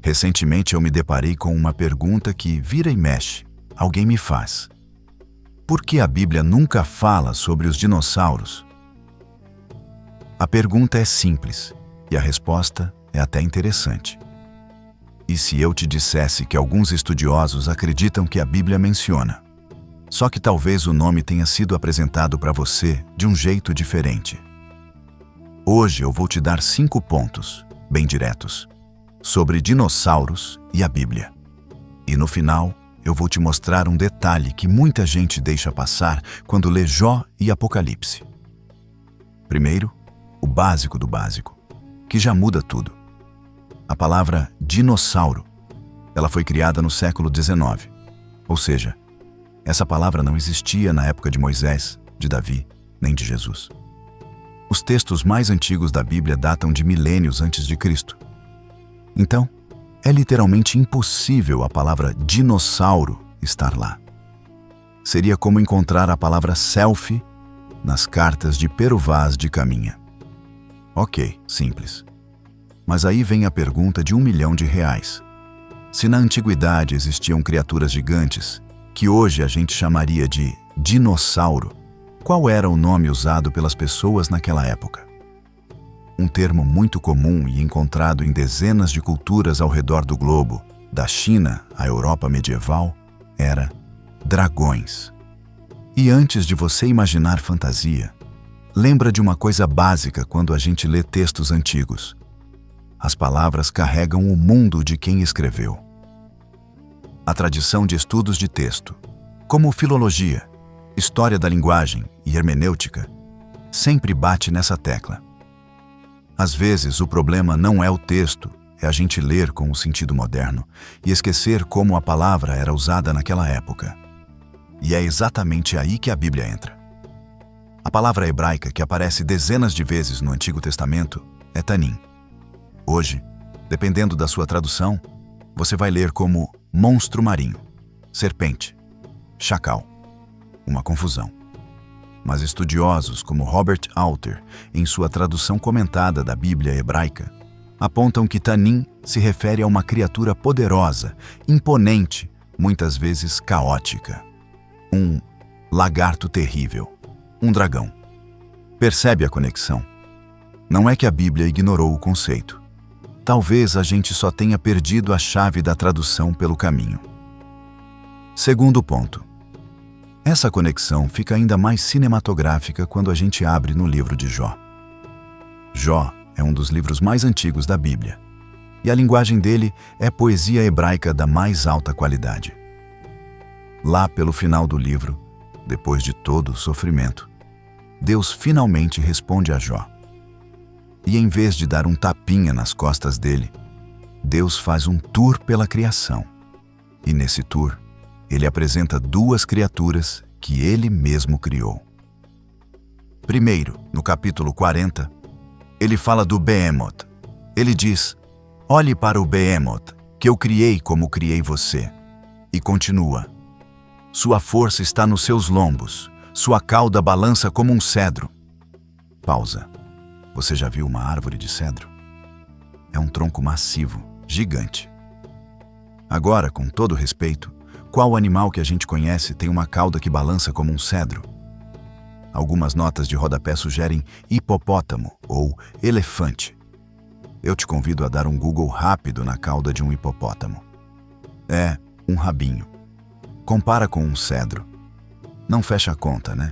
Recentemente eu me deparei com uma pergunta que vira e mexe. Alguém me faz. Por que a Bíblia nunca fala sobre os dinossauros? A pergunta é simples e a resposta é até interessante. E se eu te dissesse que alguns estudiosos acreditam que a Bíblia menciona? Só que talvez o nome tenha sido apresentado para você de um jeito diferente. Hoje eu vou te dar 5 pontos, bem diretos, sobre dinossauros e a Bíblia. E no final, eu vou te mostrar um detalhe que muita gente deixa passar quando lê Jó e Apocalipse. Primeiro, o básico do básico, que já muda tudo. A palavra dinossauro, ela foi criada no século XIX, ou seja, essa palavra não existia na época de Moisés, de Davi, nem de Jesus. Os textos mais antigos da Bíblia datam de milênios antes de Cristo. Então, é literalmente impossível a palavra dinossauro estar lá. Seria como encontrar a palavra selfie nas cartas de Pero Vaz de Caminha. Ok, simples. Mas aí vem a pergunta de R$1 milhão. Se na antiguidade existiam criaturas gigantes, que hoje a gente chamaria de dinossauro, qual era o nome usado pelas pessoas naquela época? Um termo muito comum e encontrado em dezenas de culturas ao redor do globo, da China à Europa medieval, era dragões. E antes de você imaginar fantasia, lembra de uma coisa básica quando a gente lê textos antigos. As palavras carregam o mundo de quem escreveu. A tradição de estudos de texto, como filologia, história da linguagem e hermenêutica, sempre bate nessa tecla. Às vezes, o problema não é o texto, é a gente ler com o sentido moderno e esquecer como a palavra era usada naquela época. E é exatamente aí que a Bíblia entra. A palavra hebraica que aparece dezenas de vezes no Antigo Testamento é tanim. Hoje, dependendo da sua tradução, você vai ler como monstro marinho, serpente, chacal. Uma confusão. Mas estudiosos como Robert Alter, em sua tradução comentada da Bíblia hebraica, apontam que tanim se refere a uma criatura poderosa, imponente, muitas vezes caótica. Um lagarto terrível, um dragão. Percebe a conexão? Não é que a Bíblia ignorou o conceito. Talvez a gente só tenha perdido a chave da tradução pelo caminho. Segundo ponto. Essa conexão fica ainda mais cinematográfica quando a gente abre no livro de Jó. Jó é um dos livros mais antigos da Bíblia, e a linguagem dele é poesia hebraica da mais alta qualidade. Lá pelo final do livro, depois de todo o sofrimento, Deus finalmente responde a Jó. E em vez de dar um tapinha nas costas dele, Deus faz um tour pela criação. E nesse tour, ele apresenta 2 criaturas que ele mesmo criou. Primeiro, no capítulo 40, ele fala do Behemoth. Ele diz: olhe para o Behemoth, que eu criei como criei você. E continua: sua força está nos seus lombos, sua cauda balança como um cedro. Pausa. Você já viu uma árvore de cedro? É um tronco massivo, gigante. Agora, com todo respeito, qual animal que a gente conhece tem uma cauda que balança como um cedro? Algumas notas de rodapé sugerem hipopótamo ou elefante. Eu te convido a dar um Google rápido na cauda de um hipopótamo. É um rabinho. Compara com um cedro. Não fecha a conta, né?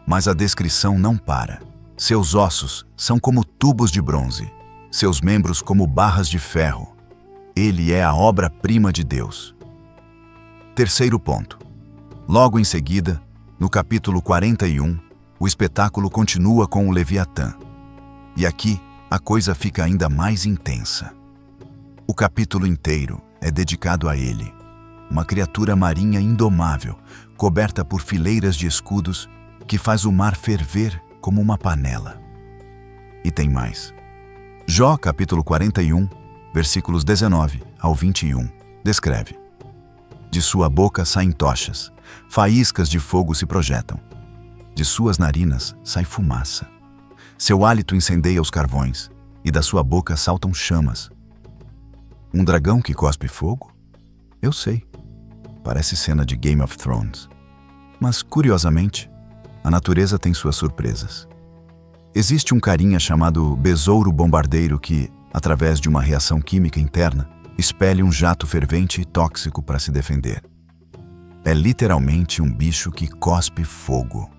Mas a descrição não para. Seus ossos são como tubos de bronze, seus membros como barras de ferro. Ele é a obra-prima de Deus. Terceiro ponto. Logo em seguida, no capítulo 41, o espetáculo continua com o Leviatã. E aqui, a coisa fica ainda mais intensa. O capítulo inteiro é dedicado a ele, uma criatura marinha indomável, coberta por fileiras de escudos, que faz o mar ferver como uma panela. E tem mais. Jó, capítulo 41, versículos 19 ao 21, descreve: de sua boca saem tochas, faíscas de fogo se projetam. De suas narinas sai fumaça. Seu hálito incendeia os carvões, e da sua boca saltam chamas. Um dragão que cospe fogo? Eu sei. Parece cena de Game of Thrones. Mas, curiosamente, a natureza tem suas surpresas. Existe um carinha chamado besouro bombardeiro que, através de uma reação química interna, expele um jato fervente e tóxico para se defender. É literalmente um bicho que cospe fogo.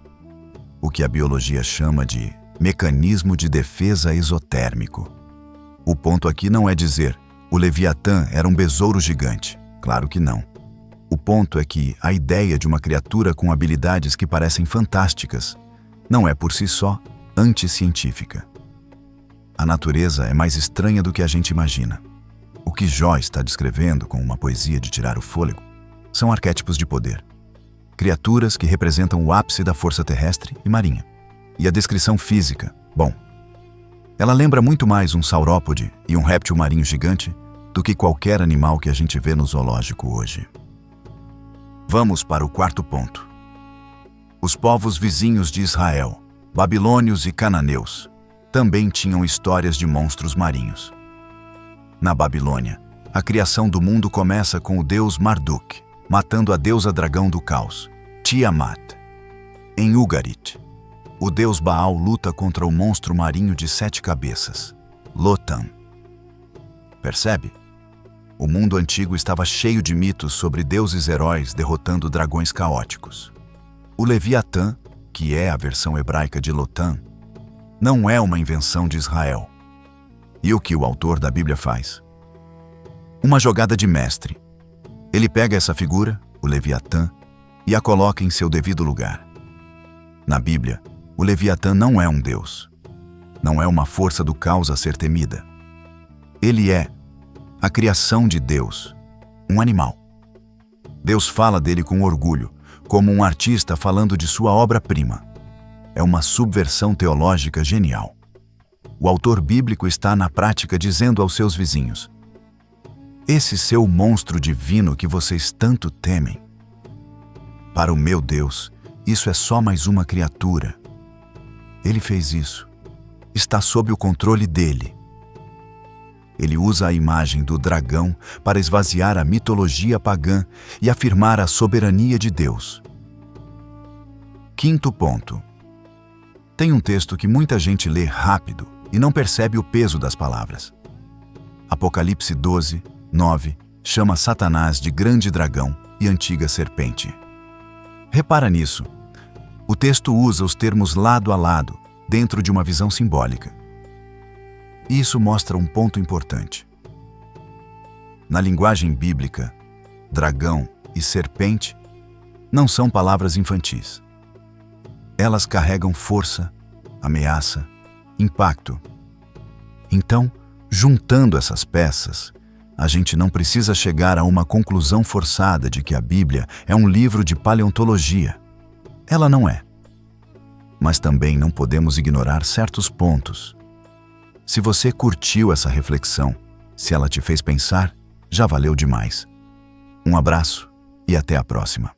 O que a biologia chama de mecanismo de defesa exotérmico. O ponto aqui não é dizer o Leviatã era um besouro gigante. Claro que não. O ponto é que a ideia de uma criatura com habilidades que parecem fantásticas não é por si só anticientífica. A natureza é mais estranha do que a gente imagina. O que Jó está descrevendo com uma poesia de tirar o fôlego são arquétipos de poder. Criaturas que representam o ápice da força terrestre e marinha. E a descrição física, bom, ela lembra muito mais um saurópode e um réptil marinho gigante do que qualquer animal que a gente vê no zoológico hoje. Vamos para o quarto ponto. Os povos vizinhos de Israel, babilônios e cananeus, também tinham histórias de monstros marinhos. Na Babilônia, a criação do mundo começa com o deus Marduk, matando a deusa dragão do caos, Tiamat. Em Ugarit, o deus Baal luta contra o monstro marinho de 7 cabeças, Lotan. Percebe? O mundo antigo estava cheio de mitos sobre deuses heróis derrotando dragões caóticos. O Leviatã, que é a versão hebraica de Lotan, não é uma invenção de Israel. E o que o autor da Bíblia faz? Uma jogada de mestre. Ele pega essa figura, o Leviatã, e a coloca em seu devido lugar. Na Bíblia, o Leviatã não é um deus. Não é uma força do caos a ser temida. Ele é a criação de Deus, um animal. Deus fala dele com orgulho, como um artista falando de sua obra-prima. É uma subversão teológica genial. O autor bíblico está na prática dizendo aos seus vizinhos: esse seu monstro divino que vocês tanto temem, para o meu Deus, isso é só mais uma criatura. Ele fez isso. Está sob o controle dele. Ele usa a imagem do dragão para esvaziar a mitologia pagã e afirmar a soberania de Deus. Quinto ponto. Tem um texto que muita gente lê rápido e não percebe o peso das palavras. Apocalipse 12, 9 chama Satanás de grande dragão e antiga serpente. Repara nisso. O texto usa os termos lado a lado, dentro de uma visão simbólica. Isso mostra um ponto importante. Na linguagem bíblica, dragão e serpente não são palavras infantis. Elas carregam força, ameaça, impacto. Então, juntando essas peças, a gente não precisa chegar a uma conclusão forçada de que a Bíblia é um livro de paleontologia. Ela não é. Mas também não podemos ignorar certos pontos. Se você curtiu essa reflexão, se ela te fez pensar, já valeu demais. Um abraço e até a próxima.